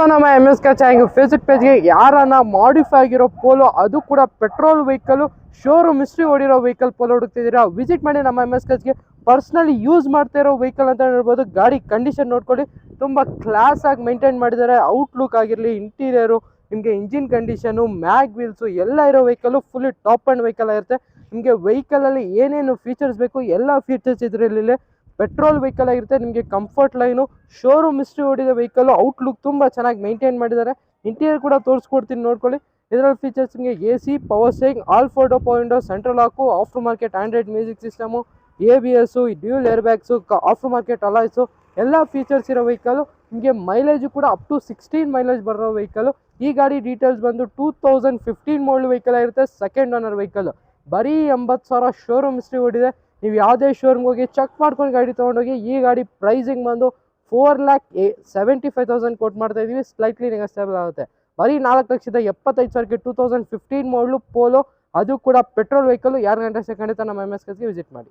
ನಮ್ಮ M S channel Facebook ಪೇಜ್ಗೆ ಯಾರನ್ನ ಮಾಡಿಫೈ ಆಗಿರೋ ಪೋಲೋ, ಅದು ಕೂಡ ಪೆಟ್ರೋಲ್ ವೆಹಿಕಲ್, ಶೋರೂಮ್ ಹಿಸ್ಟ್ರಿ ಓಡಿರೋ ವೆಹಿಕಲ್ ಪೋಲೋ ಹುಡುಕ್ತಿದ್ದೀರಾ, ವಿಸಿಟ್ ಮಾಡಿ ನಮ್ಮ ಎಮ್ ಎಸ್ ಗೆ. ಪರ್ಸ್ನಲಿ ಯೂಸ್ ಮಾಡ್ತಾ ಇರೋ ವೆಹಿಕಲ್ ಅಂತ ಹೇಳ್ಬೋದು. ಗಾಡಿ ಕಂಡೀಷನ್ ನೋಡ್ಕೊಳ್ಳಿ, ತುಂಬ ಕ್ಲಾಸ್ ಆಗಿ ಮೇಂಟೈನ್ ಮಾಡಿದ್ದಾರೆ. ಔಟ್ಲುಕ್ ಆಗಿರಲಿ, ಇಂಟೀರಿಯರು, ನಿಮಗೆ ಇಂಜಿನ್ ಕಂಡೀಷನು, ಮ್ಯಾಗ್ ವೀಲ್ಸು ಎಲ್ಲ ಇರೋ vehicle fully top and vehicle ಆಗಿರುತ್ತೆ. ನಿಮಗೆ ವೆಹಿಕಲಲ್ಲಿ ಏನೇನು ಫೀಚರ್ಸ್ ಬೇಕು ಎಲ್ಲ ಫೀಚರ್ಸ್ ಇದರಲ್ಲಿ. ಪೆಟ್ರೋಲ್ ವೆಹಿಕಲ್ ಆಗಿರುತ್ತೆ. ನಿಮಗೆ ಕಂಫರ್ಟ್ ಲೈನು, ಶೋರೂಮ್ ಹಿಸ್ಟ್ರಿ ಓಡಿದ ವೆಹಿಕಲ್, ಔಟ್ಲುಕ್ ತುಂಬ ಚೆನ್ನಾಗಿ ಮೇಂಟೈನ್ ಮಾಡಿದ್ದಾರೆ. ಇಂಟೀರಿಯರ್ ಕೂಡ ತೋರಿಸ್ಕೊಡ್ತೀನಿ ನೋಡ್ಕೊಳ್ಳಿ. ಇದರಲ್ಲಿ ಫೀಚರ್ಸ್ ನಿಮಗೆ A C, power steering, all 4 power window, central lock, after market Android music system, ABS, dual air bags, after market alloys ಎಲ್ಲ ಫೀಚರ್ಸ್ ಇರೋ ವೆಹಿಕಲು. ನಿಮಗೆ ಮೈಲೇಜು ಕೂಡ ಅಪ್ ಟು 16 ಮೈಲೇಜ್ ಬರೋ ವೆಹಿಕಲು. ಈ ಗಾಡಿ ಡೀಟೇಲ್ಸ್ ಬಂದು 2015 ಮಾಡಲ್ ವೆಹಿಕಲ್ ಆಗಿರುತ್ತೆ. Second owner vehicle. ಬರೀ 80,000 ಶೋರೂಮ್ ಹಿಸ್ಟ್ರಿ ಓಡಿದೆ. ನೀವು ಯಾವುದೇ ಶೋರೂಮ್ಗೆ ಹೋಗಿ ಚೆಕ್ ಮಾಡ್ಕೊಂಡು ಗಾಡಿ ತೊಗೊಂಡೋಗಿ. ಈ ಗಾಡಿ ಪ್ರೈಸಿಂಗ್ ಬಂದು 4,75,000 ಕೊಟ್ಟು ಮಾಡ್ತಾ ಇದ್ದೀವಿ. ಸ್ಲೈಟ್ಲಿ ನೆಗೋಸಿಯಬಲ್ ಆಗುತ್ತೆ. ಬರೀ 4,75,000ಕ್ಕೆ 2015 ಮಾಡಲು ಪೋಲೋ, ಅದು ಕೂಡ ಪೆಟ್ರೋಲ್ ವೆಹಿಕಲ್. ಯಾರು ಗಂಟೆ ಖಂಡಿತ ನಮ್ಮ ಎಮ್ ಎಸ್ ಗೆ ವಿಸಿಟ್ ಮಾಡಿ.